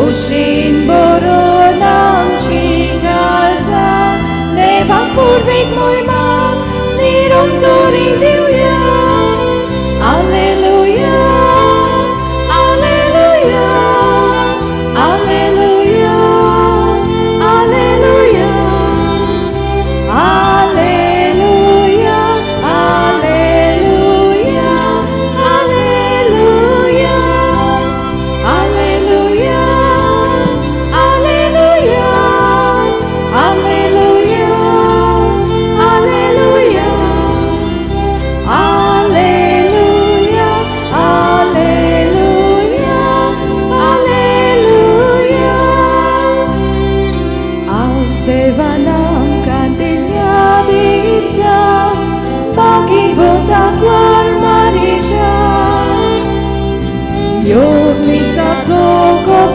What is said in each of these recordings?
오신 보러 넘친 가사 내 방불빛 모이망 니름 도리 디우야 알렐루야 알렐루야 알렐루야 알렐루야 알렐루야 알렐루야 알렐루야 알렐루야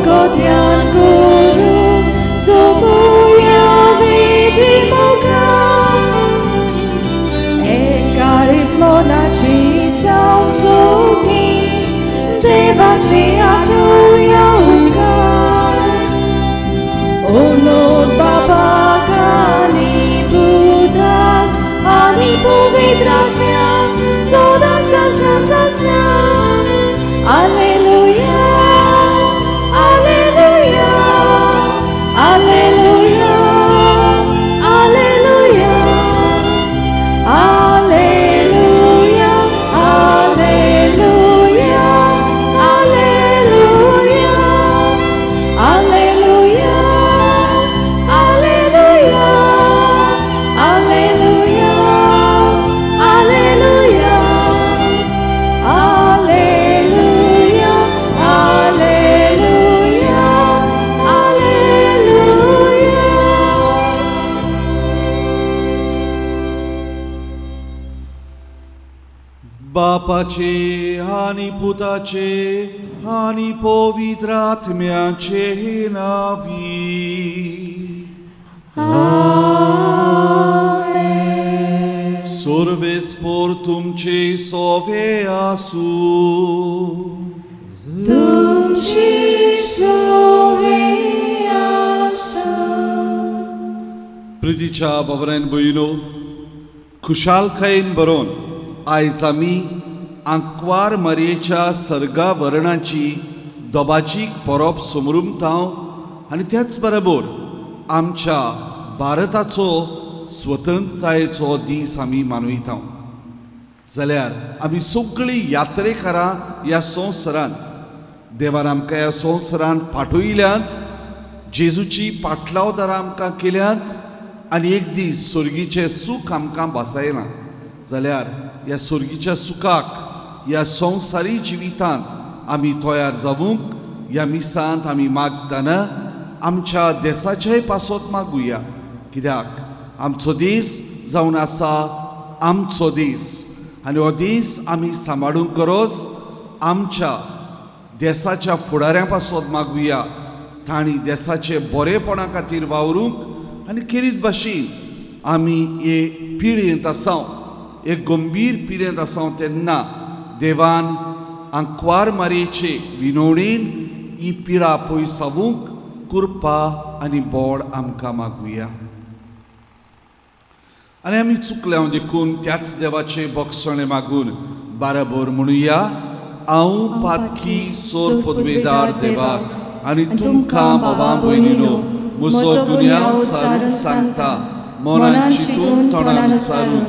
Kotian guru Sobuya vidi moga Ekarismo naci sam suki Devaci atuya unga Unod Baba Gani Buddha Ani Puvitratya Soda sasna sasna Alleluia Alleluia, Alleluia, Alleluia, Alleluia, Alleluia, Alleluia, Alleluia, Alleluia, Alleluia, Alleluia, Alleluia. बापाचे आणि पुताचे आणि पवित्रात्म्याचे नावी आमेन. सर्वेस्पर तुमचे सोवे आसू तुमची सोवे आसू. प्रितीच्या बाबरान भयणो खुशालकायेन बरोवन आयज आमी आंकवार मारयेच्या सर्गावरणाची दोबाचीक परब समरुमतांव आनी त्याच बरोबर आमच्या भारताचो स्वतंत्रतायेचो दीस आमी मनयतांव. जाल्यार आमी सगळीं यात्रेकारां ह्या संवसारांत देवान आमकां ह्या संवसारांत पाठयल्यांत, जेजूची पाटलावदारां आमकां केल्यांत आनी एक दीस सर्गीचें सूख आमकां बसयलां. जाल्यार ह्या सर्गीच्या सुखाक ह्या संवसारी जिवितांत आमी तयार जावूंक ह्या मिसांत आमी मागतना आमच्या देशाचेय पासत मागुया. कित्याक आमचो दीस जावन आसा आमचो दीस आनी हो दीस आमी सांबाळूंक गरज आमच्या देशाच्या फुडाऱ्यां पासत मागुया. तांणी देशाचे बरेपणा खातीर वावरूंक आनी खेरीत भाशेन आमी हे पिळयेंत आसा, एक गंभीर पिळयेंत आसा तेन्ना देवान आंकवार मारयेचे विनवणेन ही पिळा पयसावूंक कृपा आनी बोड आमकां मागुया. आनी आमी चुकल्यांव देखून त्याच देवाचे बक्षणे मागून बाराबर म्हणुया. हांव पातकी सोर पदवेदार देवाक आनी तुमकां बाबा भयणीनो म्हजो गुन्यांव चालून सांगता, मनान चिंतून तोंडान उच्चारून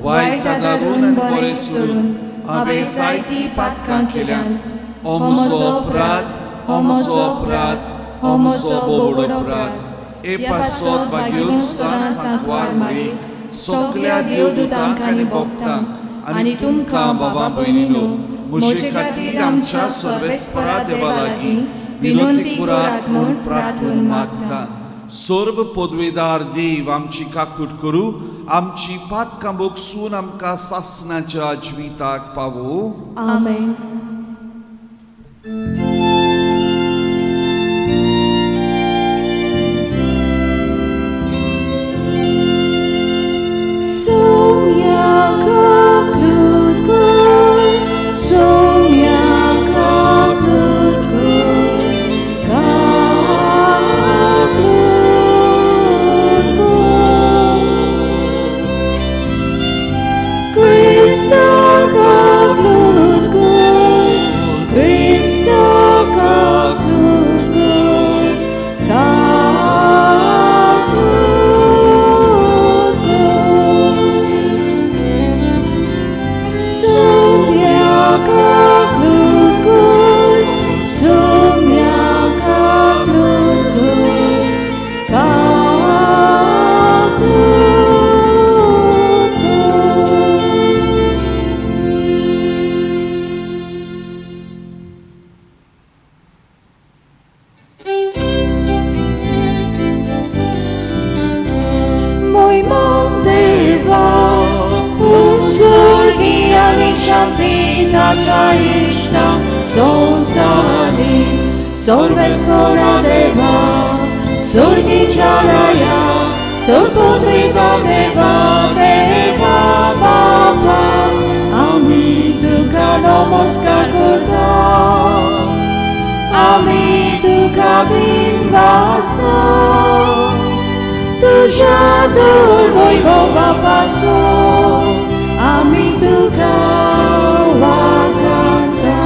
वायट आदारून आनी बरें सोडून हांवें जायतीं पातकां केल्यांत. हो म्हजो अपराध, हो म्हजो अपराध, हो म्हजो बोबड अपराध. हे पासत भाग्योन सांकवार मारी सगळ्या देवदूतांक आनी भक्तांक आनी तुमकां बाबा भयणीनो म्हजे खातीर आमच्या सर्वेस्परा देवा लागीं विनंती करात म्हूण प्रार्थना मागता. सर्व पदवेदार देव आमची काकूट करूं, आमची पातकां बोगसून आमकां सासणाच्या जिविताक पावो. आमेन. God शांती ताच्या इष्टा संसारी सर्वेश्वरा देवा सुर्गीच्या राया सर्वोद्विता देवा देवा बाबा आम्ही तुका नमस्कार करता आम्ही तुका बिनवासा तुझ्या दुर्वैभवापासून आम्ही तुका वाखाणता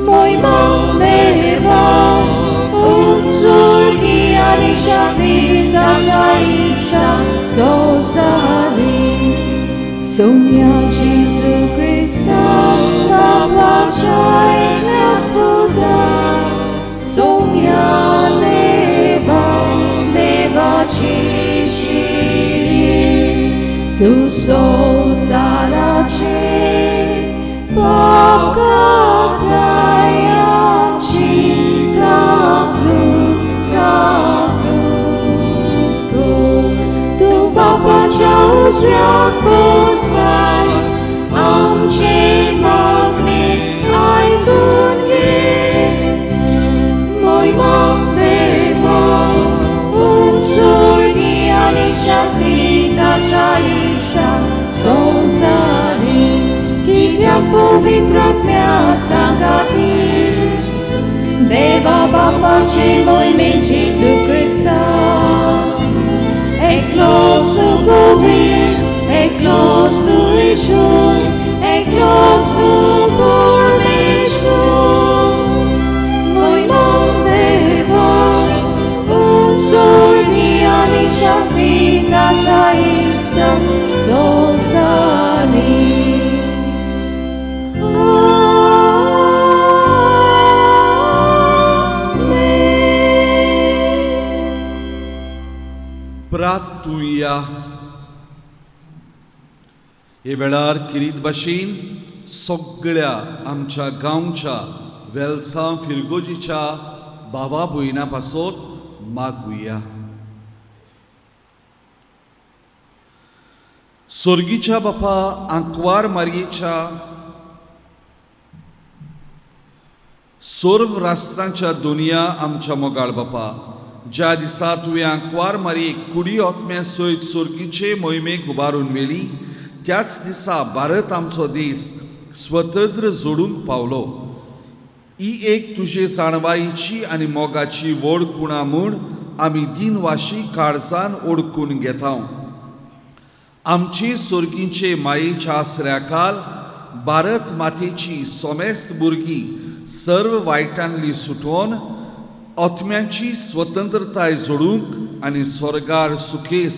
महिमा देवा उत्सुर्गी आणि शांती ताच्या इष्टा संसारी सोम्या जेजू ख्रिस्ता बापाच्या एकल्यास तुका सोम्या देवा देवाची शिरी तू संसाराचे पाप काढतायाची तू बापाच्या उजव्याक बसलाय आमचे मागणे ऐकून घे महिमा देवा उत्सुर्गी आणि शांती ताच्या इष्टा संसारी कित्याक पवित्र आत्म्या सांगाती देवा बापाचे मोहिमेन जेजू ख्रिस्ता एकलोस तू पवित्र एकलोस तू ईश्वर एकलोस तू परमेश्वर महिमा देवा उत्सुर्गी आणि शांती ताच्या इष्टा संसारी प्रार्थुया हे वेळार किरीत भाशेन सगळ्या आमच्या गांवच्या वेलसांव फिरगोजीच्या भावा भयणां पासत मागुया स्वर्गीच्या बापा आंकवार मारयेच्या सर्व राष्ट्रांच्या दुनिया आमच्या मोगाळ बापा ज्या दिसा तुवें आंकवार मारयेक कुडी ओतम्या सयत सर्गीचे मोहिमेक उबारून व्हेली त्याच दिसा भारत आमचो देश स्वतंत्र जोडून पावलो ही एक तुजे जाणवायेची आनी मोगाची वळखुणा म्हूण आमी दिनवाशी काळजान ओळखून घेता आमचे सर्गीचे मायेच्या आसऱ्या खाल भारत मातेची सोमेस्त भुरगीं सर्व वायटांतली सुटोवन आत्म्याची स्वतंत्रताय जोडूंक आनी स्वर्गार सुखेस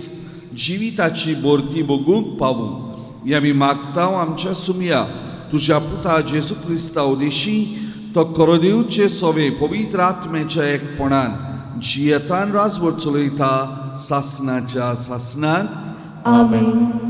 जिविताची बोरती भोगूंक पावूंक आमी मागता आमच्या सुमया तुज्या पुता जेजू क्रिस्ता उदेशी तो कोरोदेवचे सोवे पवित्र आत्म्याच्या एकपणान जियेतान राजवट चलयता सासनाच्या सासनान आमेन.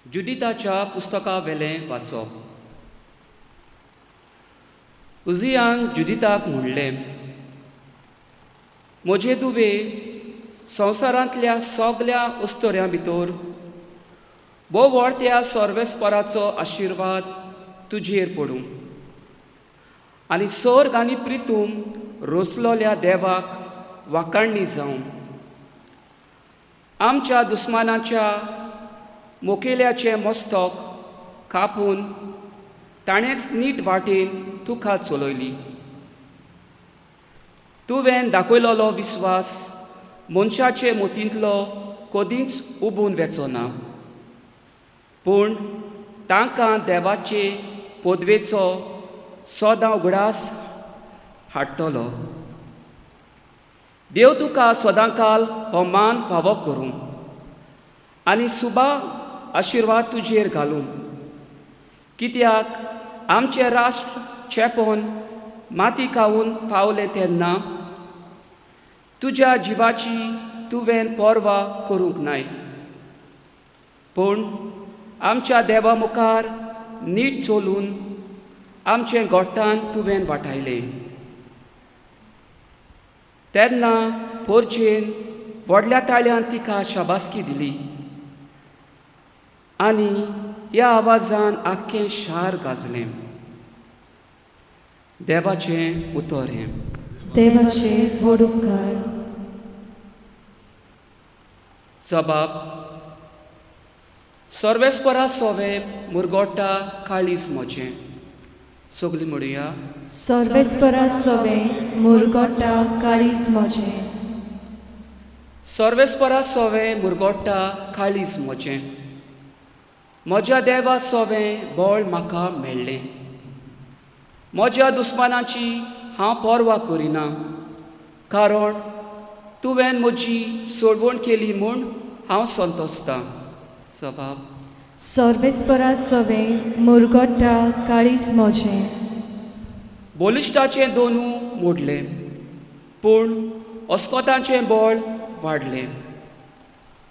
जुडिताच्या पुस्तका वेलें वाचप. उजियान जुदिताक म्हणलें, म्हजे दुवे संवसारांतल्या सगळ्या उस्तोऱ्यां भितर भोव व्हडत्या सर्वेस्पराचो आशिर्वाद तुजेर पडूं आनी सर्ग आनी प्रितूम रोसलोल्या देवाक वाखाणणी जावं. आमच्या दुस्मानाच्या मुखेल्याचें मस्तक कापून ताणेंच नीट वाटेन तुका चलयली. तुवें दाखयलोलो विस्वास मनशाचे मतींतलो कदींच उबून वेचना, पूण तांकां देवाचे पदवेचो सदां उगडास हाडटलो. देव तुका सदांकाल हो मान फावो करूं आनी सुबा आशिर्वाद तुजेर घालूं, कित्याक आमचें राष्ट्र चेपोन माती खावून पावलें तेन्ना तुज्या जिवाची तुवें पर्वा करूंक नाय. पूण आमच्या देवा मुखार नीट चलून आमचें गोठान तुवें वाटायलें. तेन्ना पोरचेन व्हडल्या ताळ्यान तिका शाबासकी दिली आनी ह्या आवाजान आख्खें शार गाजलें. देवाचें उतर हें. देवाचे व्हड उपकार. जबाब. सर्वेस्परा सोवे मुरगोटा काळीज म्हजें. सगळीं म्हणुया. सर्वेस्परा सोवे मुरगोटा काळीज म्हजें. सर्वेस्परा सोवे मुरगोटा काळीज म्हजें. म्हज्या देवा सोवें बळ म्हाका मेळ्ळें. म्हज्या दुस्मानाची हांव पर्वा करिना, कारण तुवें म्हजी सोडवण केली म्हूण हांव संतोसतां. जबाब. सर्वेस्परा सोवे मुरगोटा काळीज म्हजें. बोलिश्टाचें दोनू मोडलें, पूण अस्कोताचें बळ वाडलें.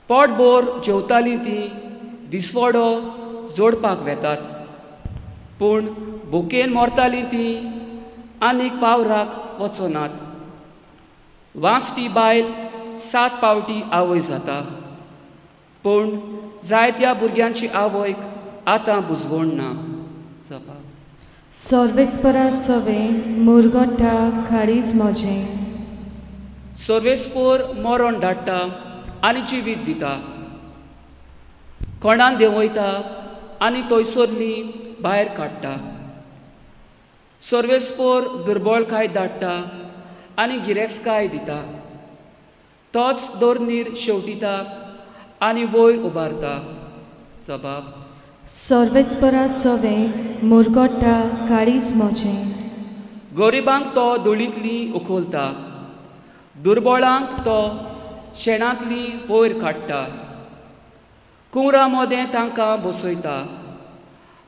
पोटभर जेवतालीं तीं दिसवडो जोडपाक वेतात, पूण भुकेन मरतालीं तीं आनीक वावराक वचनात. वांसटी बायल 7 पावटी आवय जाता, पूण जायत्या भुरग्यांची आवयक आतां बुजवण ना. जबाब. सर्वेस्परा सोवे मुरगोटा काळीज म्हजें. सर्वेस्पोर मरण धाडटा आनी जिवीत दिता. कोणान देंवयता आनी थंयसरली भायर काडटा. सर्वेस्पोर दुर्बळकाय धाडटा आनी गिरेस्तकाय दिता. तोच दोरनीर शेवटिता आनी वयर उबारता. जबाब. सर्वेस्परा सोवे मुरगोटा काळीज म्हजें. गरिबांक तो धुळींतली उखलता, दुर्बळांक तो शेणांतली वयर काडटा. कुंवरा मोदें तांकां बसयता,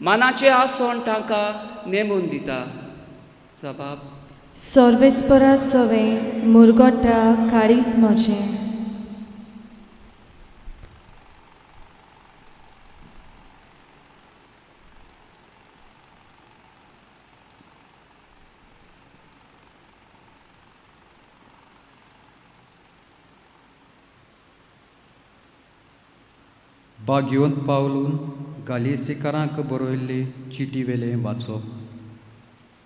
मानाचें आसोण तांकां नेमून दिता. जबाब. सर्वेस्परा सोवे मुरगोटा काळीज म्हजें. बागयोंत पावलून गालियेसेकारांक बरयल्ले चिटी वेलें वाचप.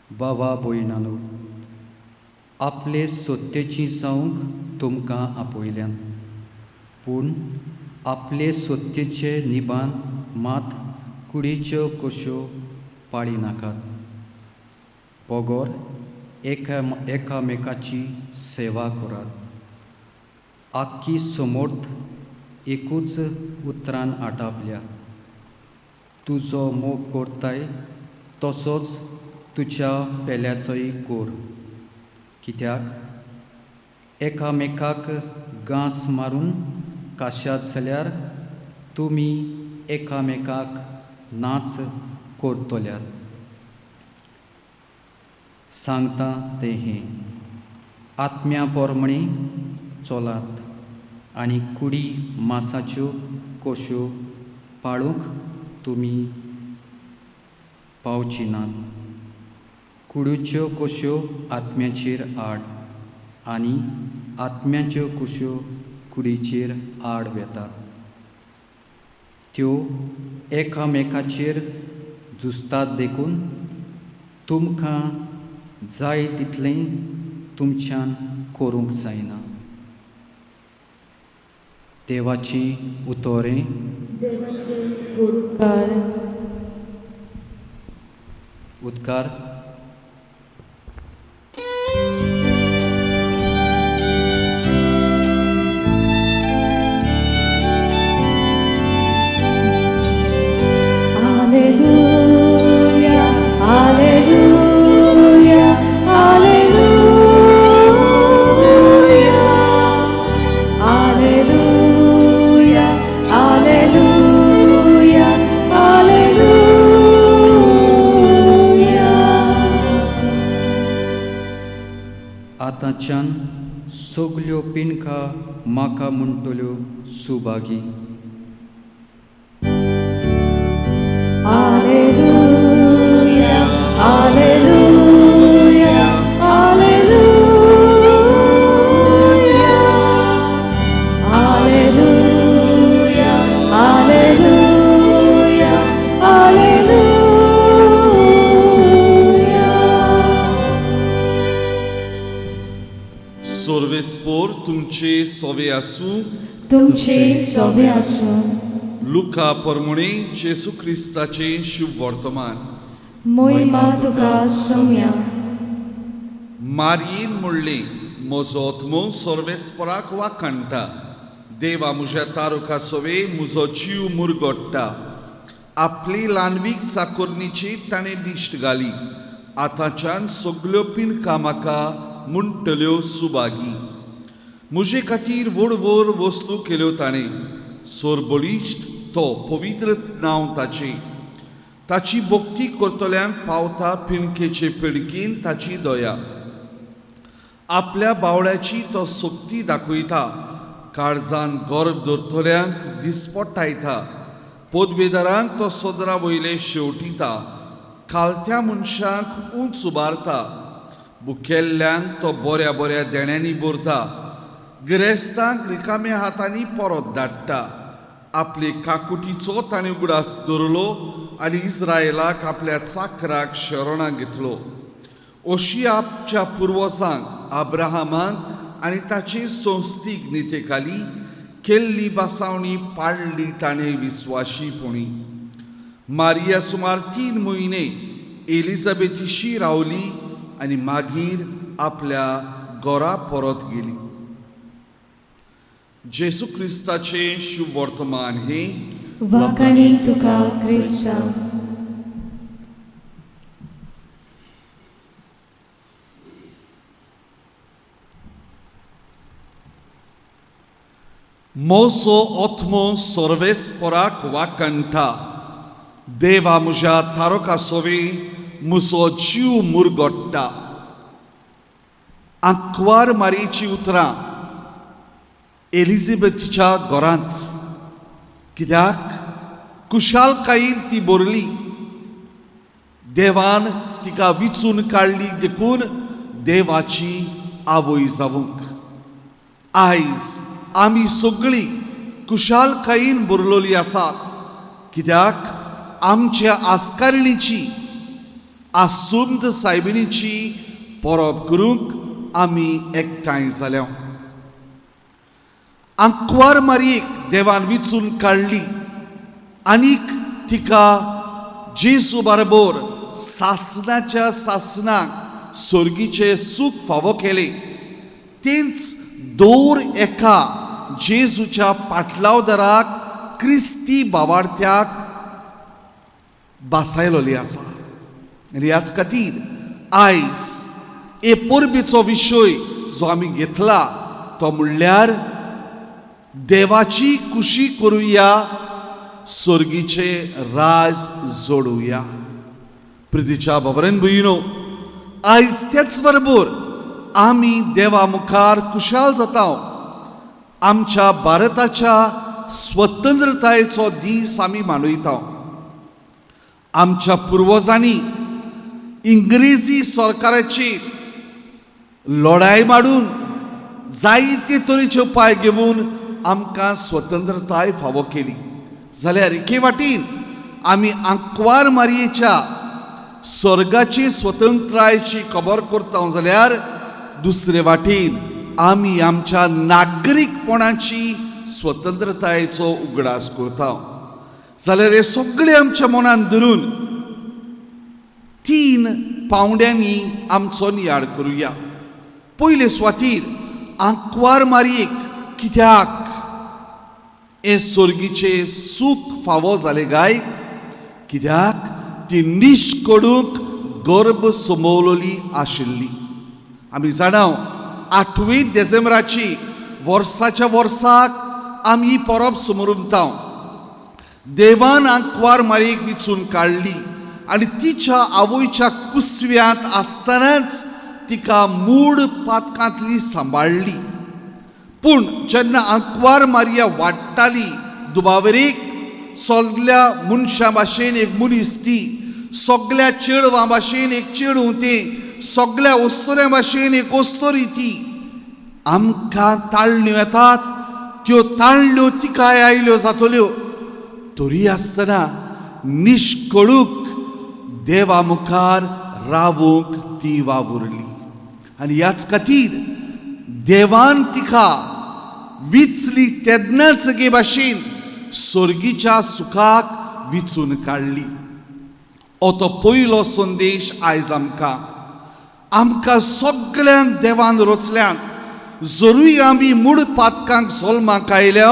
बाबा भयणानो, आपले सोत्तेची जावंक तुमकां आपयल्यान, पूण आपले सोत्तेचे निबान मात कुडीच्यो कश्यो पाळी नाकात. पोगोर एकामेकाची सेवा करात. आख्खी समोर्थ एकूच उतरान आटापल्या. तुजो मोग करताय तसोच तुज्या पेल्याचोय कोर. कित्याक एकामेकाक गांस मारून काश्यात जाल्यार तुमी एकामेकाक नाच करतल्यात. सांगता तें हें. आत्म्या पोरमणी चोलात आनी कुडी मासाच्यो कोश्यो पाळूंक तुमी पावची नात. कुडीच्यो कोश्यो आत्म्याचेर आड आनी आत्म्याच्यो कुश्यो कुडीचेर आड वेतात. त्यो एकामेकाचेर झुजतात देखून तुमकां जाय तितलें तुमच्यान करूंक जायना. देवाची उतोरें. उद्गार. Alleluia, Alleluia, Alleluia, Alleluia, Alleluia, Alleluia. आतांच्यान सगल्यो पिणका म्हाका म्हणटल्यो सुभागी. सोबेस्पोर तुमचे सोवे आसूं तुमचे सोबे आसूं. लुका परमुणे जेसू क्रिस्ताचे शुभ वर्तमान. मोहिमा तुका सौम्या. मारयेन म्हणलें, म्हजो आत्मो सोर्वेस्पराक वाकणटा. देवा म्हज्या तारुका सोवे म्हजो जीव मुरगोडटा. आपली ल्हानवीक चाकोरणीची ताणें दिश्ट घाली. आतांच्यान सगल्यो पिणकां म्हाका म्हणटल्यो सुभागी. म्हजे खातीर व्हड व्हड वस्तू केल्यो ताणें. सोरबळिश्ट तो पवित्र नांव ताचें. ताची भक्ती करतल्यांक पावता पिणकेचे पिणकेन ताची दया. आपल्या बावळ्याची तो सक्ती दाखयता. काळजान गर्भ धरतल्यांक दिसपट्टायता. पदवेदारांक तो सदरा वयले शेवटिता. खालत्या मनशांक उंच उबारता. भुकेल्ल्यांक तो बऱ्या बऱ्या देण्यांनी भरता. गिरेस्तांक रिकाम्या हातांनी परत धाडटा. आपले काकुटीचो ताणें उगडास दवरलो आनी इस्रायलाक आपल्या चाकराक शरणां घेतलो. अशी आपच्या पुर्वजांक अब्राहमाक आनी ताचे संस्थीक नितेखाली केल्ली बासावणी पाळली ताणें विस्वाशीपणी. मारिया सुमार 3 म्हयने एलिझाबेथीशी रावली आनी मागीर आपल्या घरा परत गेली. जेसू क्रिस्ताचे शुभ वर्तमान हे. वाखाणी तुका क्रिस्ता. मोसो आत्मो सोर्वेस्पराक वाकणटा. देवा म्हज्या तारुका सोवे म्हजो जीव मुरगोडटा. आंकवार मारयेची उतरां एलिझाबेथच्या घरांत. कित्याक कुशालकायेन ती बरली. देवान तिका विचून काडली देखून देवाची आवय जावंक. आयज आमी सगळीं कुशालकायेन बरलोली आसात. कित्याक आमच्या आस्कारणीची आसुंद सायबिणीची परब करूंक आमी एकठांय जाल्या. आंकवार मारयेक देवान विचून काडली आनीक तिका जेजू बरोबर सासणाच्या सासणाक स्वर्गीचे सूख फावो केले. तेंच दौर एका जेजूच्या पाटलावदाराक क्रिस्ती भावार्थ्याक बासायलोली आसा. आनी ह्याच खातीर आयज हे परबेचो विशय जो आमी घेतला तो म्हणल्यार देवाची खुशी करुया, स्वर्गीचे राज जोडुया. प्रितीच्या भावरेन भयणो, आयज तेच बरोबर आमी देवा मुखार खुशाल जाता. आमच्या भारताच्या स्वतंत्रतायेचो दीस आमी मनयता. आमच्या पुर्वजांनी इंग्रेजी सरकाराची लढाई मारून जायते तरेचे उपाय घेवन आमकां स्वतंत्रताय फावो केली. जाल्यार एके वाटेन आमी आंकवार मारयेच्या स्वर्गाची स्वतंत्रतायेची खबर करता जाल्यार दुसरे वाटेन आमी आमच्या नागरीकपणाची स्वतंत्रतायेचो उगडास करता. जाल्यार हे सगळे आमच्या मनान धरून 3 पावंड्यांनी आमचो नियाळ करुया. पयले सुवातीर आंकवार मारयेक कित्याक हे स्वर्गीचे सूख फावो जाले गाय? कित्याक ती निश्कडूंक गर्भ सोमवलोली आशिल्ली. आमी जाणाव 8 डिसेंबराची वर्साच्या वर्साक आमी ही परब समरुमता. देवान आंकवार मारयेक विचून काडली आनी तिच्या आवयच्या कुसव्यांत आसतनाच तिका मूड पातकांतली सांबाळली. पूण जेन्ना आंकवार मारिया वाडटाली दुबावरेक, सगल्या मनशा भाशेन एक मनीस ती, सगल्या चेडवां भाशेन एक चेडूं तें, सगल्या ओस्तोऱ्यां भाशेन एक ओस्तोरी ती. आमकां ताळण्यो येतात, त्यो ताळण्यो तिकाय आयल्यो जातल्यो. तरी आसतना निश्कळूक देवा मुखार रावूंक ती वावुरली. आनी ह्याच खातीर देवान तिका विचली तेन्नाच गे भाशेन सर्गीच्या सुखाक विचून काडली. हो तो पयलो संदेश आयज आमकां सगळ्यांक देवान रचल्यांक, जरूय आमी मूळ पातकांक जल्माक आयल्या,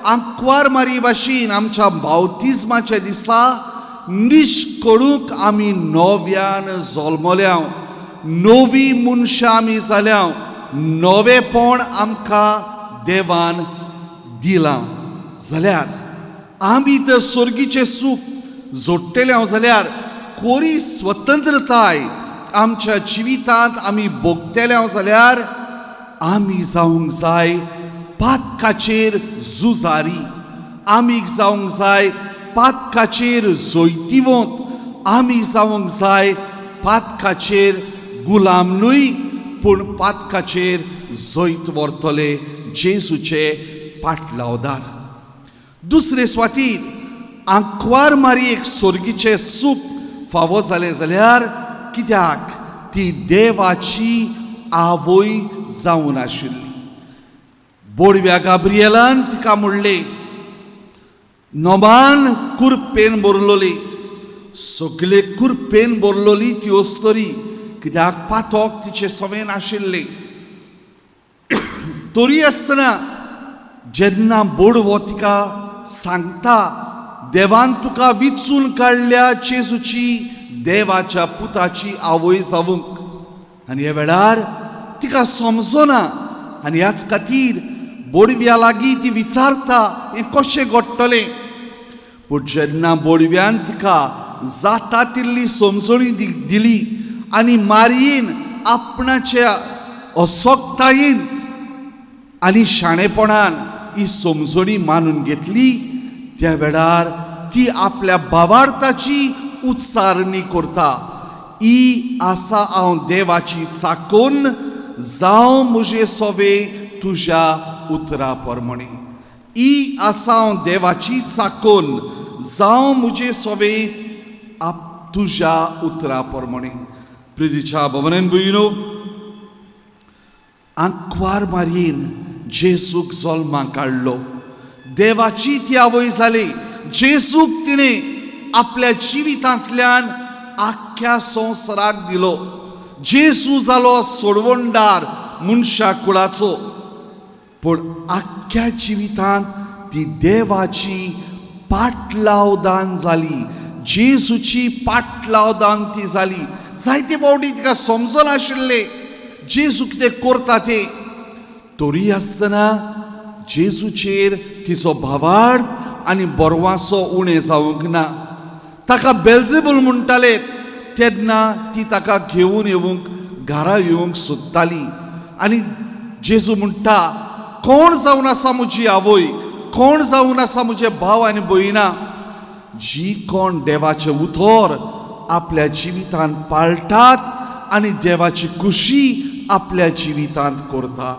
आंकवार मारी भाशेन आमच्या बावतिजमाच्या दिसा निश्कळूंक आमी नव्यान जल्मल्या, नवी मनशां आमी जाल्या, नवेपण आमकां देवान दिलां. जाल्यार आमी तर सर्गीचें सूख जोडटले जाल्यार कोरी स्वतंत्रताय आमच्या जिवितांत आमी भोगतले जाल्यार आमी जावंक जाय पातकाचेर झुजारी, आमी जावंक जाय पातकाचेर जैतिवंत, आमी जावंक जाय पातकाचेर गुलाम न्हय पूण पातकाचेर जैत व्हरतले जेजूचे पाटलावदार. दुसरे सुवातीर आंकवार मारयेक सर्गीचें सूख फावो जालें जाल्यार कित्याक ती देवाची आवय जावन आशिल्ली. बोडव्या गाब्रिएलान तिका म्हणलें, नोमान कुरपेन बरलोली, सगळे कुरपेन बरलोली ती अस्तरी, कित्याक पातोक तिचे सवेन आशिल्ले. तरी आसतना जेन्ना बोडवो तिका सांगता, देवान तुका विचून काडल्या जेजूची देवाच्या पुताची आवय जावंक, आनी ह्या वेळार तिका समजना आनी ह्याच खातीर बोडव्या लागीं ती विचारता हें कशें घडटलें. पूण जेन्ना बोडव्यान तिका जाता तितली समजणी दिली आनी मारयेन आपणाच्या अशक्तायेन आनी शाणेपणान ही समजणी मानून घेतली, त्या वेळार ती आपल्या भावार्थाची उच्चारणी करता, ई आसा हांव देवाची चाकोन, जावं म्हजे सोवे तुज्या उतरा प्रमाणे. ई आसा हांव देवाची चाकोन, जावं म्हजे सोवे तुज्या उतरा प्रमाणे. प्रितीच्या भवनेन भयणो, आंकवार मारयेन जेजूक जल्माक हाडलो, देवाची ती आवय जाली. जेजूक तिणें आपल्या जिवितांतल्यान आख्ख्या संवसाराक दिलो. जेजू जालो सोडवणदार मनशा कुळाचो, पूण आख्ख्या जिवितांत ती देवाची पाटलावदान जाली, जेजूची पाटलावदान ती जाली. जायते फावटी तिका समजनाशिल्ले जेजू कितें करता तें. तरी आसतना जेजूचेर तिचो भावार्थ आनी बोरवासो उणें जावंक ना. ताका बेल्जेबूल म्हणटाले तेन्ना ती ताका घेवन येवंक घरा येवंक सोदताली. आनी जेजू म्हणटा, कोण जावन आसा म्हजी आवय, कोण जावन आसा म्हजे भाव आनी भयणां, जी कोण देवाचे उतर आपल्या जिवितांत पाळटात आनी देवाची खुशी आपल्या जिवितांत करतात.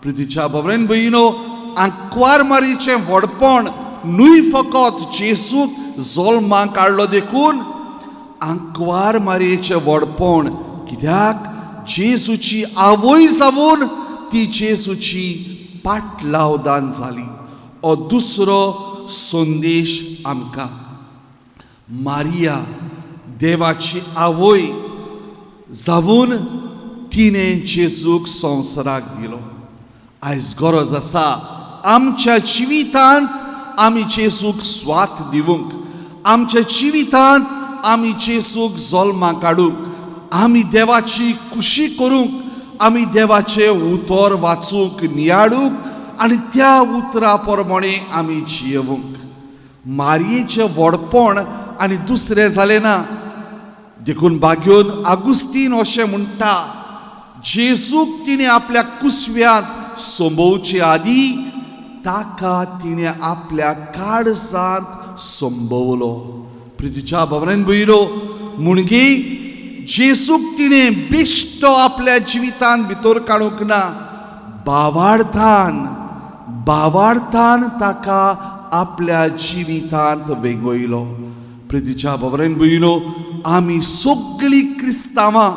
प्रितीच्या भवनेन भयणो, आंकवार मारीचें व्हडपण न्हय फकत जेजूक जल्माक हाडलो देखून, आंकवार मारयेचें व्हडपण कित्याक जेजूची आवय जावन ती जेजूची पाटलावदान जाली. हो दुसरो संदेश आमकां. मारिया देवाची आवय जावन तिणें जेजूक संवसाराक दिलो. आयज गरज आसा आमच्या जिवितांत आमी जेजूक स्वात दिवंक, आमच्या जिवितांत आमी जेजूक जल्माक हाडूंक, आमी देवाची खुशी करूंक, आमी देवाचे उतर वाचूंक नियाडूंक आनी त्या उतरा प्रमाणे आमी जियेवंक. मारयेचें व्हडपण आनी दुसरें जालें ना. देखून बागेवन आगुस्तीन अशें म्हणटा, जेजूक तिणें आपल्या कुसव्यांत संभोवचे आदी ताका तिणें आपल्या काळजांत संभोवलो. प्रितीच्या भवनेन भयणो, मुणगी जेजूक तिणें बिश्तो आपल्या जिवितांत भितर काडूंक ना, भावार्थान ताका आपल्या जिवितांत वेगयलो. प्रितीच्या भवनेन भयणो, आमी सगळीं क्रिस्तांवां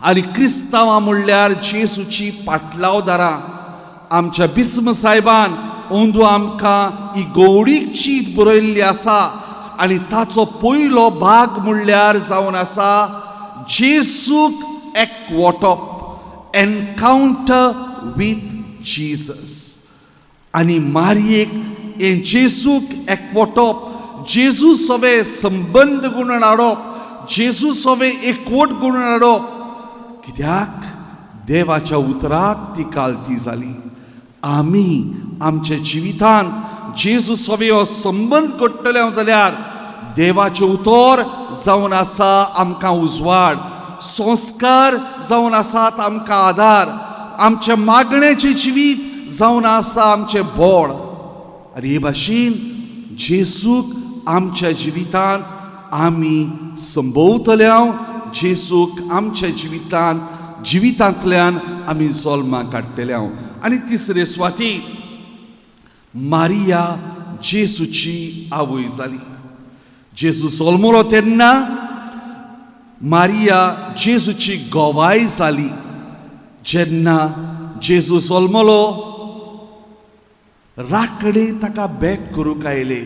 आनी क्रिस्तांवां म्हणल्यार जेसूची पाटलावदारां. आमच्या बिस्म साहेबान ओंदू आमकां ही गौडीक चीत बरयल्ली आसा आनी ताचो पयलो भाग म्हणल्यार जावन आसा जेसूक एकवटप, एनकावंटर विथ जीसस. आनी मारयेक हे जेसूक एकवटप, जेजू सवे संबंध गुणून हाडप, जेजू सवे एकवट गुणून हाडप. कित्याक देवाच्या उतराक ती कालती जाली. आमी आमच्या जिवितांत जेजू सवे हो संबंध घडटले जाल्यार देवाचें उतर जावन आसा आमकां उजवाड, संस्कार जावन आसात आमकां आदार, आमचे मागणेचें जिवीत जावन आसा आमचें बोड. आनी हे भाशेन जेसूक आमच्या जिवितांत आमी संभोवतल्या, जेसूक आमच्या जिवितांतल्यान आमी जल्माक काडटल्या. आनी तिसरे सुवाती मारिया जेसूची आवय जाली. जेजू जल्मलो तेन्ना मारिया जेजूची गोवाय जाली. जेन्ना जेजू जल्मलो राखडे ताका बॅग करूंक आयले,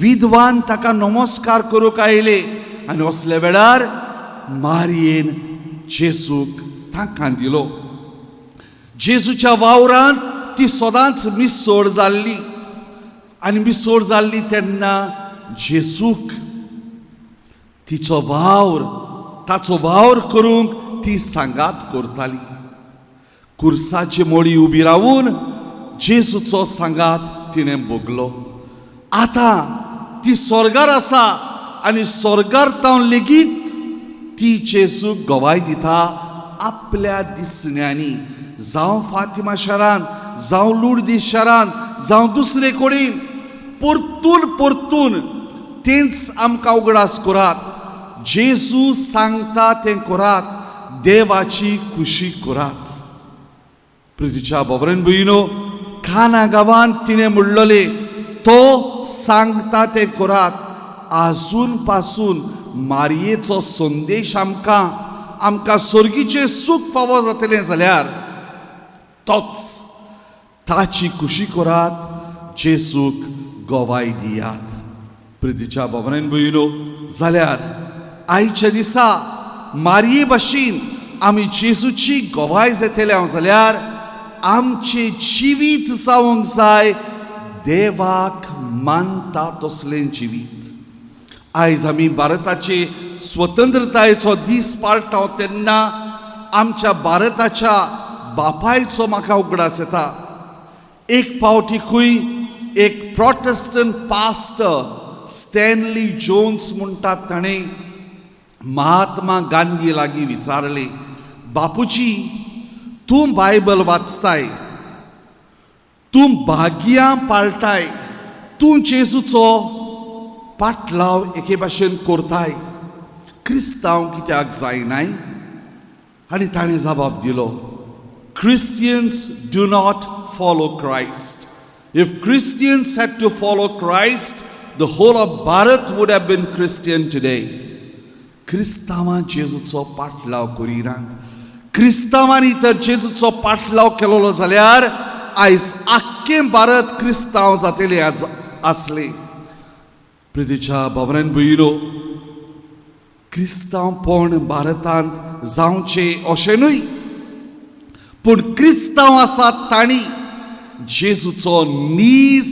विद्वान ताका नमस्कार करूंक आयले. आनी असल्या वेळार मारयेन जेसूक तांकां दिलो. जेजूच्या वावरांत ती सदांच मिसोड जाल्ली. आनी मिसोड जाल्ली तेन्ना जेसूक तिचो वावर, ताचो वावर करूंक ती सांगात करताली. कुर्साची मोडी उबी रावून जेसूचो सांगात तिणें भोगलो. आतां ती स्वर्गार आसा आनी स्वर्गार तावन लेगीत ती जेसूक गोवाय दिता आपल्या दिसण्यांनी. जावं फातिमा शारान, जावं लुर्दी शारान, जावं दुसरे कडेन परतून परतून तेंच आमकां उगडास करात. जेजू सांगता तें करात, देवाची खुशी करात. प्रितीच्या बाबरेन भयणो, काना गांवांत तिणें म्हणलेलें तो सांगता तें करात. आजून पासून मारयेचो संदेश आमकां स्वर्गीचें सूख फावो जातलें जाल्यार तोच ताची खुशी करात, जेसूक गोवाय दियात. प्रितीच्या बाबरेन भयणो, जाल्यार आयच्या दिसा मारये भाशेन आमी जेजूची गोवाय जातले जाल्यार आमचें जिवीत जावंक जाय देवाक मानता तसलें जिवीत. आयज आमी भारताचे स्वतंत्रतायेचो दीस पाळटाव तेन्ना आमच्या भारताच्या बापायचो म्हाका उगडास येता. एक फावटी खंय एक प्रोटेस्टंट पास्टर स्टॅनली जोन्स म्हणटात, ताणें महात्मा गांधी लागीं विचारलें, बापूजी तूं बायबल वाचताय, तूं भाग्यां पाळटाय, तूं जेजूचो पाटलाव एके भाशेन करताय, क्रिस्तांव कित्याक जायनाय? आनी ताणें जबाब दिलो, Christians do not follow Christ. If Christians had to follow Christ, the whole of Bharat would have been Christian today. क्रिस्तांवां जेजूचो पाटलाव करिनात. क्रिस्तांवांनी तर जेजूचो पाटलाव केलोलो जाल्यार आयज आख्खें भारत क्रिस्तांव जातले आसले. प्रितीच्या भावनेन भयणो, क्रिस्तांवपण भारतांत जावचें अशें न्हय, पूण क्रिस्तांव आसात तांणी जेजूचो नीज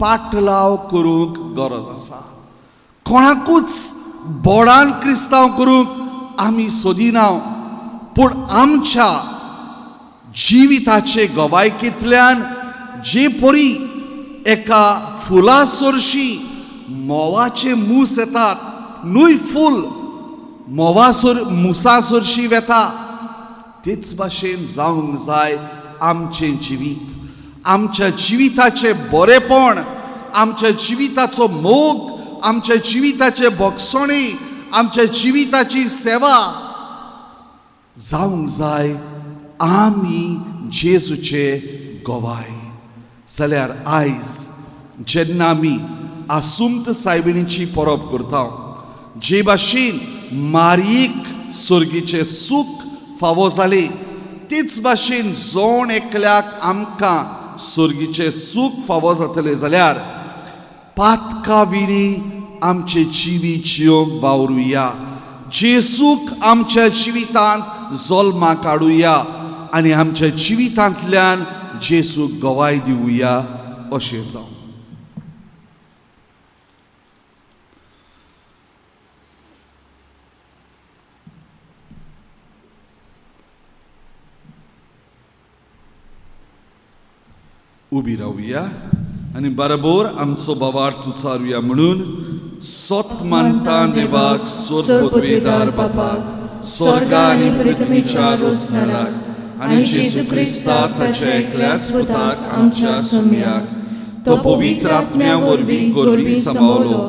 पाटलाव करूंक गरज आसा. कोणाकूच बोडान क्रिस्तांव करूंक आमी सोदिनाव, पूण आमच्या जिविताचे गोवायकेंतल्यान जे परी एका फुला सरशी मोवाचे मूस येतात, न्हय फूल मुसा सरशी वेता, तेच भाशेन जावंक जाय आमचें जिवीत. आमच्या जिविताचें बरेपण, आमच्या जिविताचो मोग, आमच्या जिविताचे भोगसणी, आमच्या जिविताची सेवा जावंक जाय आमी जेजूचे गोवाय. जाल्यार आयज जेन्ना आमी आसुंत सायबिणीची परब करता, जे भाशेन मारयेक स्वर्गीचें सूख फावो जाली, तीच भाशेन जोण एकल्याक आमकां सुर्गीचे सूख फावो जातले जाल्यार पातका विणी आमचे जिवीत जियोंक वावरुया. जेसूक आमच्या जिवितांत जल्माक काडुया आनी आमच्या जिवितांतल्यान जेसूक गवाय दिवया अशें जावं. उबी रावया आनी बरोबर आमचो बाबार्थ उचारुया म्हणून सोत मानता देवाक सोर्पोद्वेदार बापाक स्वर्गा आनी पृथ्वीच्या रोजनाराक आनी जेजू क्रिस्ताक ताच्या एकल्याच पुताक आमच्या सुम्याक तो पवित्र आत्म्या वरवीं गोरवी समावलो,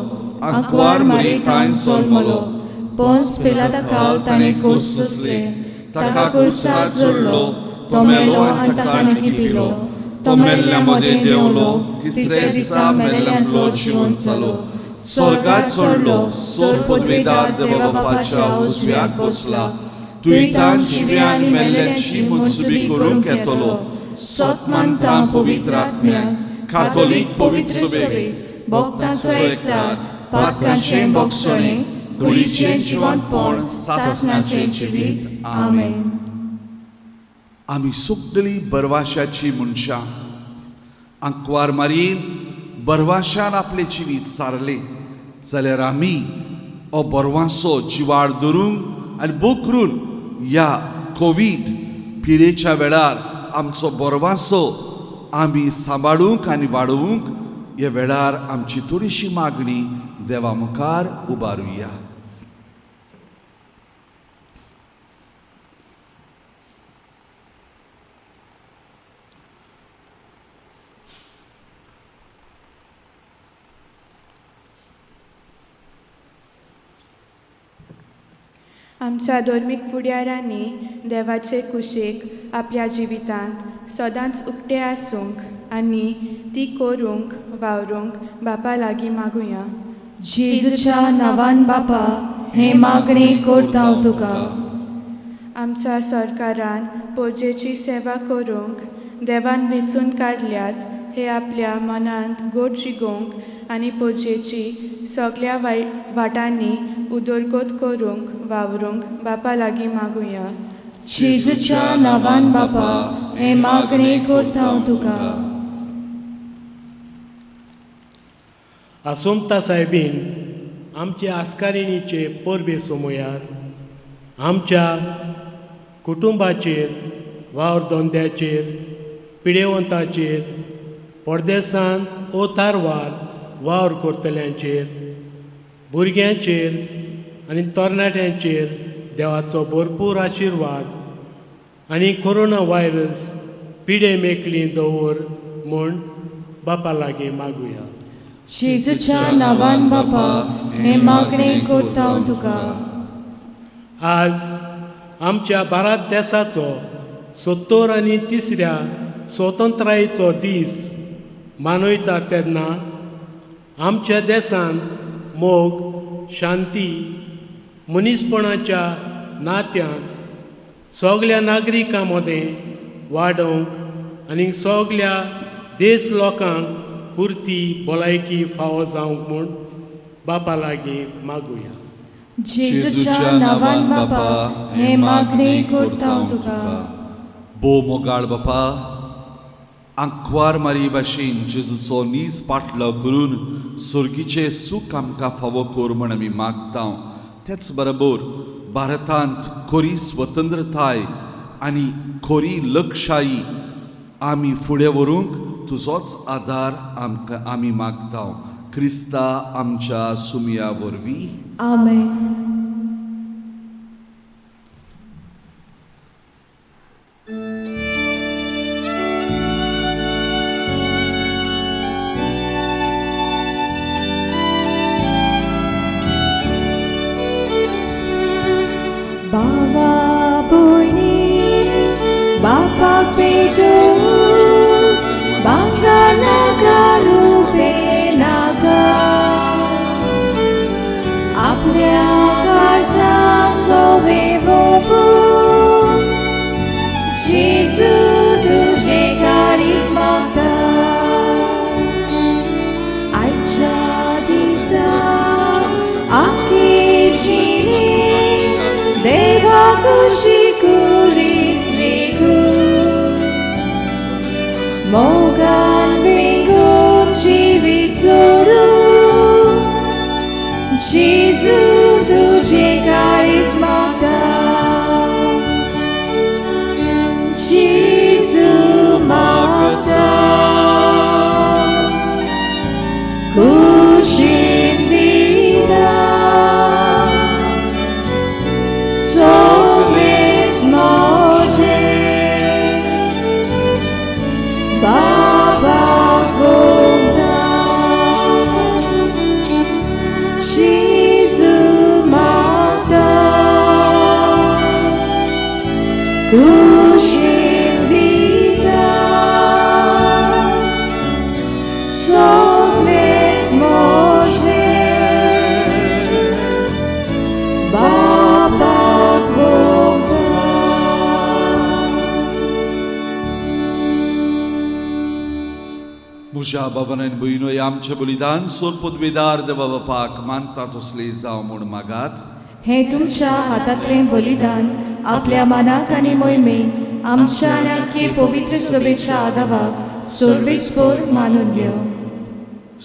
आंकवार मरितान जल्मलो, पोंस पिलाताकाल ताणें कोस सोंसले, ताका कुर्सार जोडलो, तो मेलो आनी ताका पिलो, तो मेल्ल्या मदें देंवलो, तिसरे दिसा मेल्ल्यांतलो जिवन जालो, स्वर्गात चडलो, सोर्पोद्वेदार देवा बापाच्या उजव्याक बसला, तुयतान जिव्या आनी मेल्ल्यांची मनसुबी करूंक येतलो. सोत मानता पवित्र आत्म्याक, कातोलीक पवित्र सभेक, भक्तांचो एकठार, पातकांचें भक्षणें, कुडीचें जिवंतपण, सासणाचें जिवीत. आमेन. आमी सगळीं बरवाशाची मनशां आंकवार मारीन बरवाशान आपले जिवीत सारले जाल्यार आमी हो बरवासो जिवाड धरूंक आनी बोकरून ह्या कोवीड पिडेच्या वेळार आमचो बरवासो आमी सांबाळूंक आनी वाडोवंक ह्या वेळार आमची थोडीशी मागणी देवा मुखार उबारुया. आमच्या धर्मीक फुडाऱ्यांनी देवाचे कुशीक आपल्या जिवितांत सदांच उक्ते आसूंक आनी ती करूंक वावरूंक बापा लागीं मागुया. जेजूच्या नांवान बापा हे मागणी करता हांव तुका. आमच्या सरकारान पोजेची सेवा करूंक देवान वेंचून काडल्यात हे आपल्या मनांत गोड जिगोवंक आनी पोजेची सगळ्या वाटांनी उदरगत करूंक वावरूंक बापा लागीं मागुया. जेजूच्या नांवान बापा हे मागणी करता हांव तुका. आसोमता सायबीन आमचे आस्कारिणीचे परबे सोमोयार आमच्या कुटुंबाचेर वावर धंद्याचेर पिडेवंताचेर परदेसांत ओतारवार वावर करतल्यांचेर भुरग्यांचेर आनी तरणाट्यांचेर देवाचो भरपूर आशिर्वाद आनी कोरोना व्हायरस पिडे मेकली दवर म्हूण बापा लागीं मागुया. जेजूच्या नांवान बापा हे मागणी करता हांव तुका. आज आमच्या भारत देशाचो 73 स्वतंत्रायेचो दीस मनयता तेन्ना आमच्या देशांत मोग, शांती, मनीसपणाच्या नात्यांत सगळ्या नागरिकां मदें वाडोवंक आनी सगळ्या देश लोकांक पुर्ती भलायकी फावो जावंक म्हूण बापा लागीं मागुया. जेजूच्या नांवान बापा हे मागणी करता हांव तुका. बो मोगाळ बापा, आंकवार मारी भाशेन जेजूचो नीज पाटलो करून सुर्गीचे सूख आमकां फावो कर म्हण आमी मागता. तेच बरोबर भारतांत खरी स्वतंत्रताय आनी खरी लोकशाही आमी फुडें व्हरूंक तुजोच आदार आमकां आमी मागता. क्रिस्ता आमच्या सुमया वरवीं. आमेन. बाबा भयणी बापाक पेटो बांगा नाका रुपे नाका आपल्या काळजा सोवे भोगू कशी कुरीच लेगून मोगान बेंगून जिवीत सोडून जेजू तुझे काळीज मागता जेजू मागता कुशीन दिता सगळेच मोजे बाबाक वोगता जेजू मागता कुशीन दिता सगळेच मोजे बाबाक वोगता. म्हज्या बाबान आनी भयणो आमचें बलिदान सोर पदवेदार देवा बापाक मानता तसलें जावं म्हूण मागात. हे तुमच्या हातांतलें बलिदान आपल्या मनाक आनी मोहिमेक आमच्या आनी आख्खे पवित्र सभेच्या आदाराक सर्वेस्पर मानून घेव.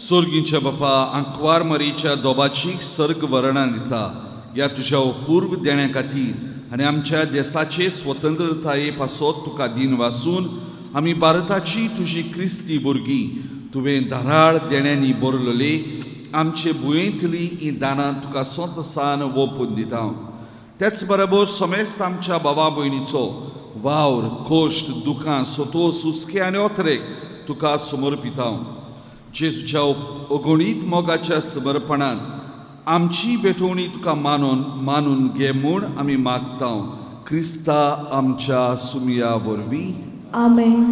सर्गीच्या बापा आंकवार मरीच्या दोबाची सर्ग वर्णा दिसा ह्या तुज्या अपूर्व देण्या खातीर आनी आमच्या देशाचे स्वतंत्रताये पासत तुका दिन वासून आमी भारताची तुजी क्रिस्ती भुरगीं तुवें धाराळ देण्यांनी भरलेले आमचे भुंयेंतली ही दानां तुका स्वतसान ओपून दिता. तेच बरोबर समेस्त आमच्या भावा भयणीचो वावर कोश्ट दुखां सोतोस हुस्के आनी ओतरेक तुका समर्पिता. जेजूच्या अगणीत मोगाच्या समर्पणांत आमची भेटवणी तुका मानून घे म्हूण आमी मागता. क्रिस्ता आमच्या सुमया वरवीं. आमेन.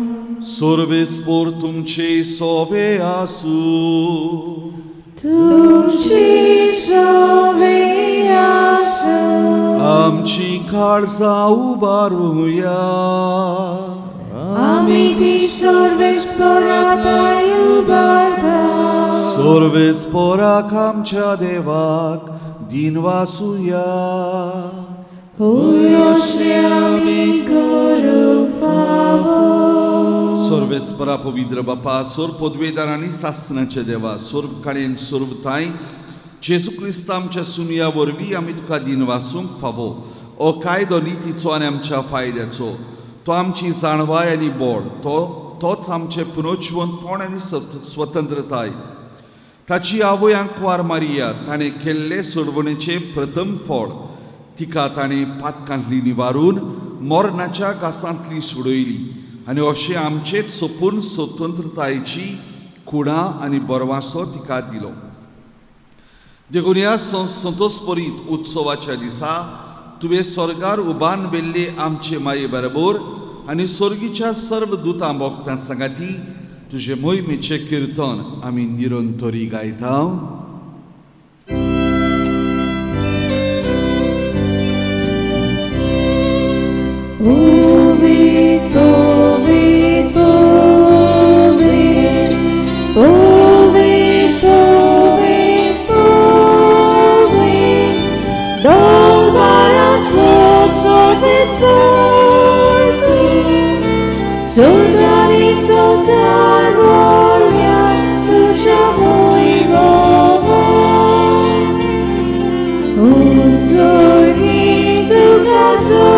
सर्वेस्पर तुमचे सोवे आसूं. तुमची सवे आसूं. आमची काळजां उबारूया. आमी ती सर्वेस्पराताय उबारता. सर्वेस्पराक आमच्या देवाक दिन वासुया. होय अशें आमी करूंक फावो. सर्वेस्परा पवित्र बापा सोर पदवेदार आनी सासणाचे देवा सोर्व कडेन सोर्वताय जेजू क्रिस्त आमच्या सुमया वरवीं आमी तुका दिन वासूंक फावो. हो कायदो नितीचो आनी आमच्या फायद्याचो तो आमची जाणवाय आनी बोड तोच आमचे पुनर्जिवंतपण आनी स्वतंत्रताय. ताची आवय आंकवार मारिया ताणें केल्ले सोडवणेचे प्रथम फळ तिका ताणें पातकांतली निवारून मोरणाच्या घासांतली सोडयली आनी अशें आमचेच सोपून स्वतंत्रतायेची खुणां आनी बरवासो तिका दिलो. देखून ह्या संतोषपरीत उत्सवाच्या दिसा तुवें स्वर्गार उबान वेल्ले आमचे माये बरोबर आनी स्वर्गीच्या सर्व दुतां भोगतां सांगाती तुजे मोहिमेचें किर्तन आमी निरंतरी गायता. Povet, povet, povet, povet, povet, povet, dom baratso sotesportu, soldani sozarvolia, tucia voi bovo, usorgi tu caso.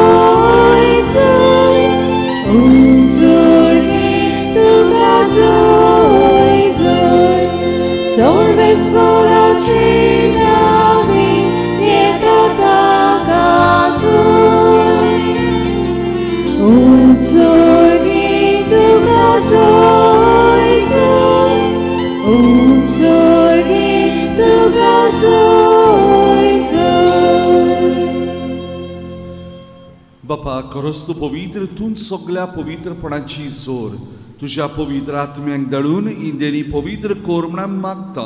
बापा खरोच तूं पवित्र तूं सगळ्या पवित्रपणाची जोर तुज्या पवित्र आत्म्याक दळून ही देणी पवित्र कोर म्हणून मागता.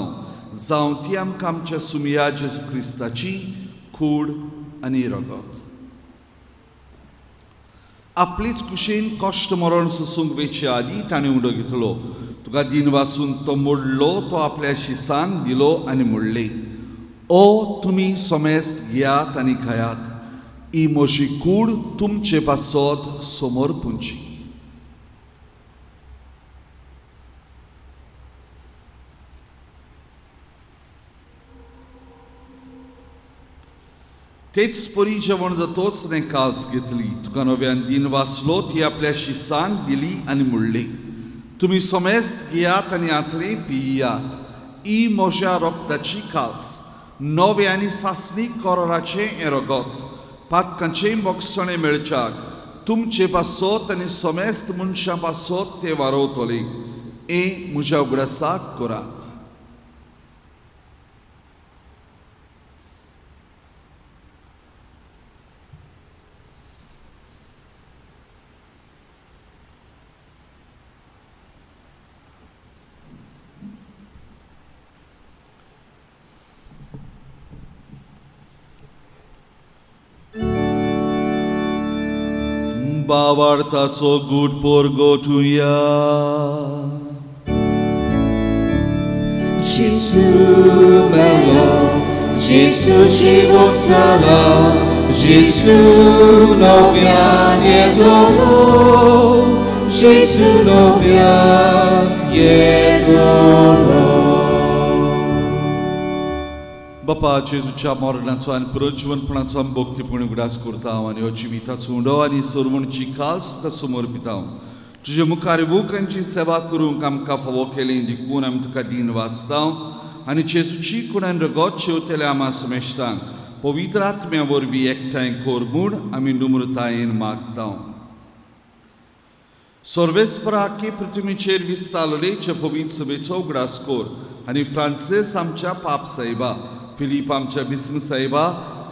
जावं ती आमकां आमच्या सुमया जेजू क्रिस्ताची कूड आनी रगत. आपलीच कुशेन कश्ट मरण सोसूंक वेचे आदी ताणें उडो घेतलो. तुका दिन वासून तो मोडलो तो आपल्या शिसांक दिलो आनी मोडले. ओ तुमी समेस्त घेयात आनी खायात. ही म्हजी कूड तुमचे पासत समोर पुंची. तेच परी जेवण जातोच ने काल्स घेतली. तुका नव्यान दिन वाचलो ती आपल्या शिसांक दिली आनी म्हणली, तुमी समेस्त घेयात आनी आतरे पियात. ही म्हज्या रोगताची काल्स, नवे आनी सासणी कोराचे हें रगत, पातकांचे मोगसणे मेळच्याक तुमचे पासत आनी समेस्त मनशां पासत ते वारोवतले. हें म्हज्या उगडासाक करात. भावार्थाचो गूढ पोरगो ठुया. Jesu melo, Jesu żywot cala, Jesu nowian jedolo, Jesu nowian jedolo. बापा जेजूच्या मरणाचो आनी पुनरुज्जीवनपणाचो आमी भक्तीपूर्ण उगडास करता आनी हो जिविताचो उंडो आनी सोरवणची काल्स तुका समोर पिता. तुजे मुखार येवूंकांची सेवा करूंक आमकां फावो केलें देखून आमी तुका दिन वाचता आनी जेजूची कुणान रगत शेवतेले आमा समेस्तांक पवित्र आत्म्या वरवीं एकठांय कर म्हूण आमी नम्रतायेन मागता. सर्वेस्परा आख्खे पृथ्वीचेर विस्तारले जे पवित्र सभेचो उगडास कर आनी फ्रांसीस आमच्या पाप साहेबा, फिलीप आमच्या बिस्म साहेबा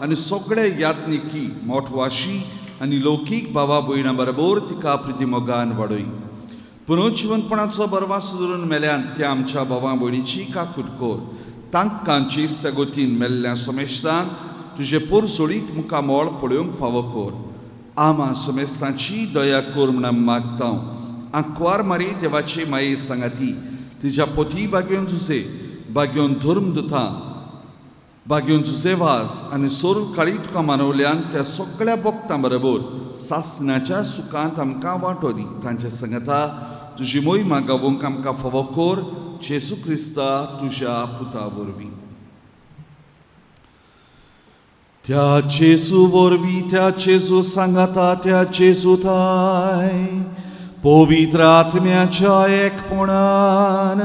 आनी सगळे यात्निकी मोठवाशी आनी लौकीक भावा भयणां बरोबर तिका प्रिती मोगान वाडय. पुनरुज्जीवनपणाचो बरवास धरून मेल्यान त्या आमच्या भावां भयणीची काकूट कर. तांकां चेस्त गोतीन मेल्ल्या समेस्तांक तुजे पोर सोडीत मुखार मोळ पळोवंक फावो कर. आमा समेस्तांची दया कर म्हूण आमी मागता. आंकवार मारी देवाचे माये सांगाती तिच्या पोती बागेवन जुजे बागेवन धर्म दुतां बागेवन जुजे वाज आनी सोर काळी तुका मानवल्यान त्या सगळ्या भक्तां बरोबर सासणाच्या सुखांत आमकां वांटो दी. तांच्या संगता तुजी मोहिमा गावोवंक आमकां फावो कर. जेजू क्रिस्ता तुज्या पुता वरवीं. त्या जेजू वरवीं त्या जेजू सांगाता त्या जेजू थाय पवित्र आत्म्याच्या एकपणान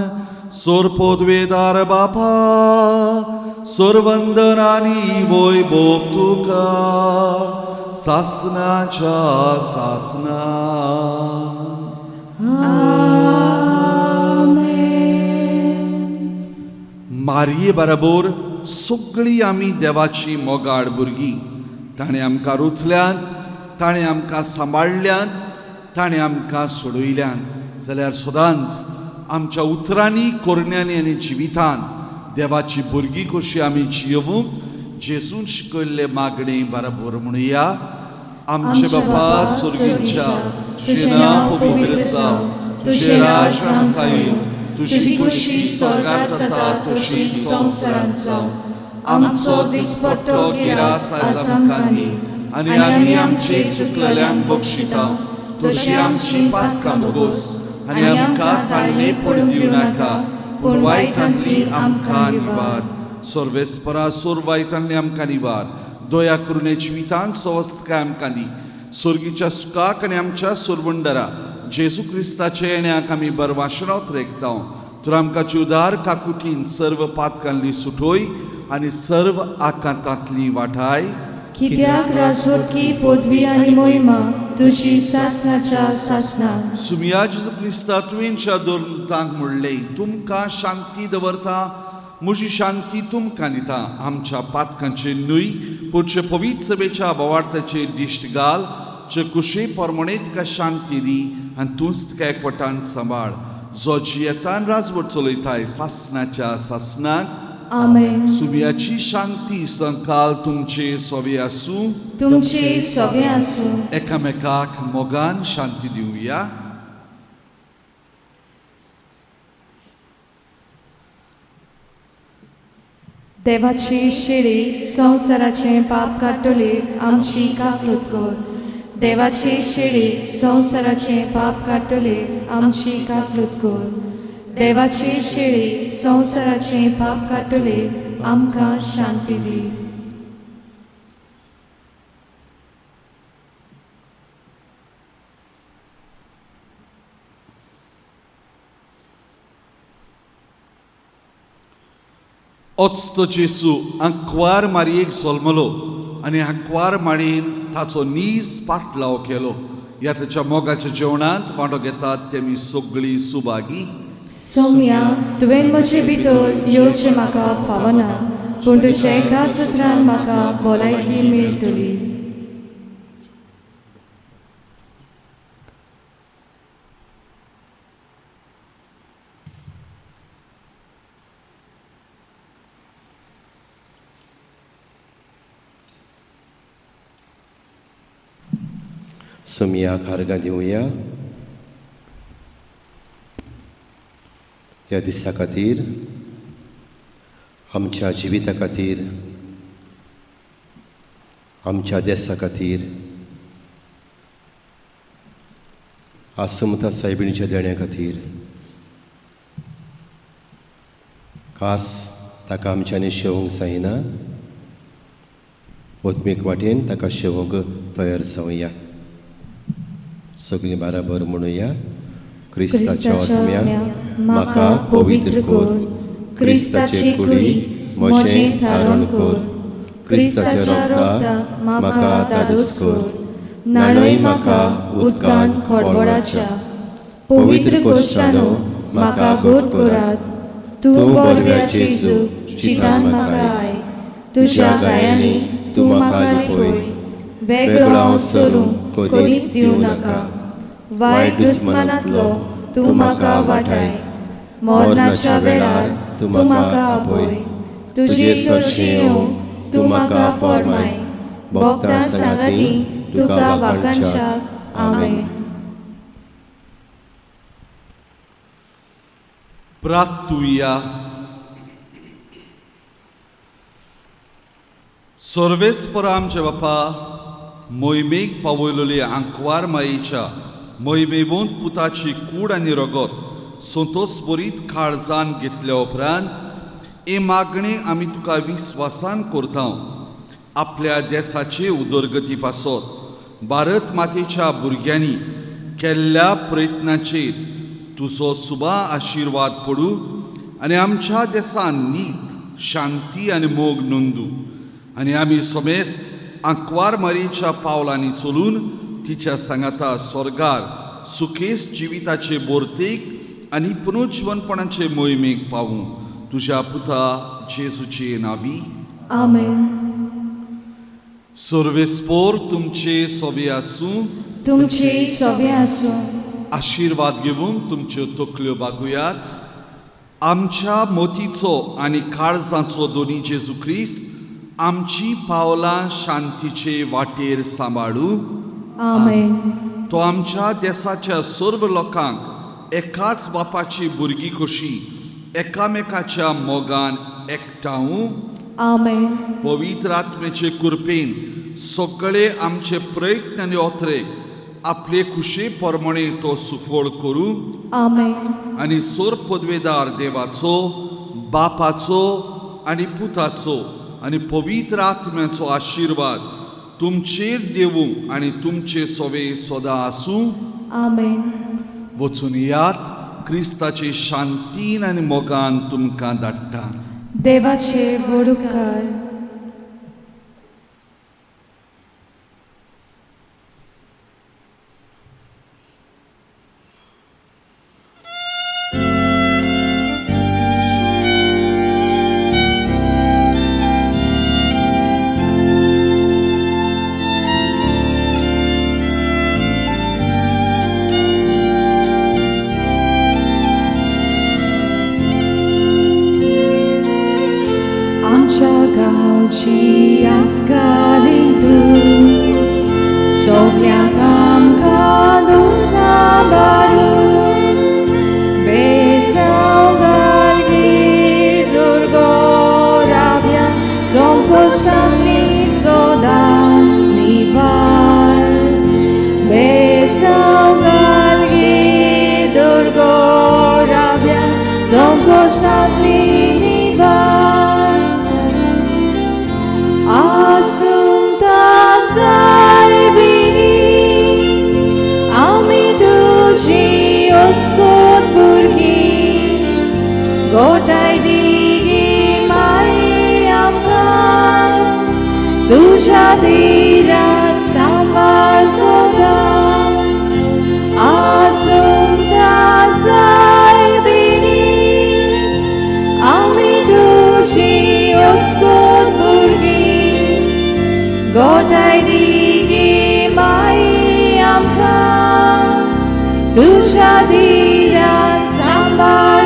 सोरपोदवेदार बापा सोरवंदन आनी वैभव तुका सासनाच्या सासना. मारये बरोबर सगळीं आमी देवाची मोगाळ भुरगीं. ताणें आमकां रुचल्यांत, ताणें आमकां सांबाळल्यांत, ताणें आमकां सोडयल्यांत. जाल्यार सदांच आमच्या उतरांनी कोरण्यांनी आनी जिवितांत देवाची भुरगीं कशी आमी जियोवंक जेजून शिकयल्ले मागणे बरोबर म्हणुया. आमचे बापा स्वर्गीच्या तुजें नांव पवित्र जावं, तुजें राज आमकां येवं, तुजी कुशी स्वर्गांत जाता तशी संवसारांत जावं. आमचो दिसपट्टो गिरास आयज आमकां दी आनी आमी आमचे चुकलेल्यांक बक्षिता तशी आमची पातकां बोगोस आनी आमकां ताळणे पडूंक दिवं नाका पूण वायटांतली आमकां निवार. सर्वेस्परा सोर वायटांतली आमकां निवार. दया करून हे जिवितांत सवस्थकाय आमकां दी. स्वर्गीच्या सुखाक आनी आमच्या सोरवंडरा जेजू क्रिस्ताचे येण्याक आमी बरवाशणांत रेखता. तर आमकां उदार काकुटीन सर्व पातकांतली सुटोय आनी सर्व आकांतांतली वाटाय. कित्याक राजवटकी पदवी आनी मोहिमा तुजी सासनाच्या सासनाक. सुमिया जेजू क्रिस्ता तुवेंच्या दोरतांक म्हणले तुमकां शांती दवरता, म्हजी शांती तुमकां दिता. आमच्या पातकांचे न्हय पुढचे पवित्र सभेच्या भावार्थाचे दिश्ट घाल. जे कुशे परमणे तिका शांती दी आनी तूंच तिका एकवटान सांबाळ. जो जियेतान राजवट चलयताय सासनाच्या सासनाक. आमेन. सुमियाची शांती संकाल तुमचे सोवे आसूं. तुमचे सोवे आसूं. एकामेकाक मोगान शांती दिवया. देवाची शिडी संवसाराचे पाप काडटली आमची काकलूत कर. देवाची शिडी संवसाराचे पाप काडटली आमची काकलूत कर. देवाची शिडी संवसाराचे पाप काडटली आमकां शांती दी. ओचतो जेसू आंकवार मारयेक जल्मलो आनी आंकवार मारयेन ताचो नीज पाटलाव केलो. ह्या ताच्या मोगाच्या जेवणांत वांटो घेतात तेमी सगळीं सुभागी. सौम्या तुवें म्हजे भितर येवचें म्हाका फावना, पूण तुज्या एकाच उतरान म्हाका भलायकी मेळटली. समियाक अर्घ दिवया. ह्या दिसा खातीर, आमच्या जिविता खातीर, आमच्या देशा खातीर, आसमता सायबिणीच्या देण्या खातीर खास ताका आमच्यांनी शेवूंक जायना. ओत्मीक वाटेन ताका शेवूंक तयार जावया. सगळीं बाराबर म्हणुया. क्रिस्ताच्या आत्म्या म्हाका पवित्र कर. क्रिस्ताचे कुडी म्हजें थारण कर. क्रिस्ताच्या रोगताक म्हाका दादोस कर. नाणय म्हाका उदकान खडबडाच्या. पवित्र कोश्टानो म्हाका गोड करात. तूं बरव्या जेजू चितान म्हाका आय. तुज्या गायांनी तूं म्हाका लिपय. वेगळो हांव सोडूंक कधीच दिवं नाका. वायट दुस्मानांतलो तूं म्हाका वाटाय. मरणाच्या वेळार तूं म्हाका आपय. तुजे चडशें येवंक तूं म्हाका फर्माय. भक्तां सांगाती तुका वाकांशाक. आमेन. प्रार्थुया. सर्वेस्पर आमचे बापा, मोहिमेक पावयलोली आंकवार मायेच्या मोहिमेवंत पुताची कूड आनी रगत संतोस बरीत काळजान घेतल्या उपरांत हे मागणे आमी तुका विस्वासान करता. आपल्या देशाचे उदरगती पासत भारत मातेच्या भुरग्यांनी केल्ल्या प्रयत्नाचेर तुजो सुबा आशिर्वाद पडू आनी आमच्या देशान नीत शांती आनी मोग नोंदू आनी आमी समेस्त आंकवार मारयेच्या पावलांनी चलून तिच्या सांगाता स्वर्गार सुखेस जिविताचे बोरतेक आनी पुनर्जीवनपणाचे मोहिमेक पावूं. तुज्या पुता जेजूचे नांवी. आमेन. सर्वेस्पोर तुमचे सोबे आसूं. तुमचे सोबे आसूं. आशिर्वाद घेवन तुमच्यो तकल्यो बागुयात. आमच्या मोतीचो आनी काळजाचो दोनी जेजू ख्रिस्त आमची पावलां शांतीचे वाटेर सांबाळू. आमेन. तो आमच्या देशाच्या सर्व लोकांक एकाच बापाची भुरगीं कशी एकामेकाच्या मोगान एकठांवू. आमेन. पवित्र आत्मेचे कृपेन सगळे आमचे प्रयत्न आनी ओत्रेक आपले खुशे प्रमाणे तो सुफळ करूं. आमेन. आनी सोर पदवेदार देवाचो, बापाचो आनी पुताचो आनी पवित्र आत्म्याचो आशिर्वाद तुमचेर देवूं आनी तुमचे सोवे सदां आसूं. आमेन. वचून यात. क्रिस्ताचे शांतीन आनी मोगान तुमकां धाडटा. देवाचे व्हड उपकार. आमच्या भोजनांतली निभार आसुंता सायबिनी आमी तुजी ओस्कोत भुरगीं गोठाय दिगी माये आमकां तुज्या दिरांत सांबाळ सोदां आसुंता सायबिनी आमी तुजी ओस्कोत भुरगीं गोठाय दिगी माये आमकां तुज्या दिरांत सांबाळ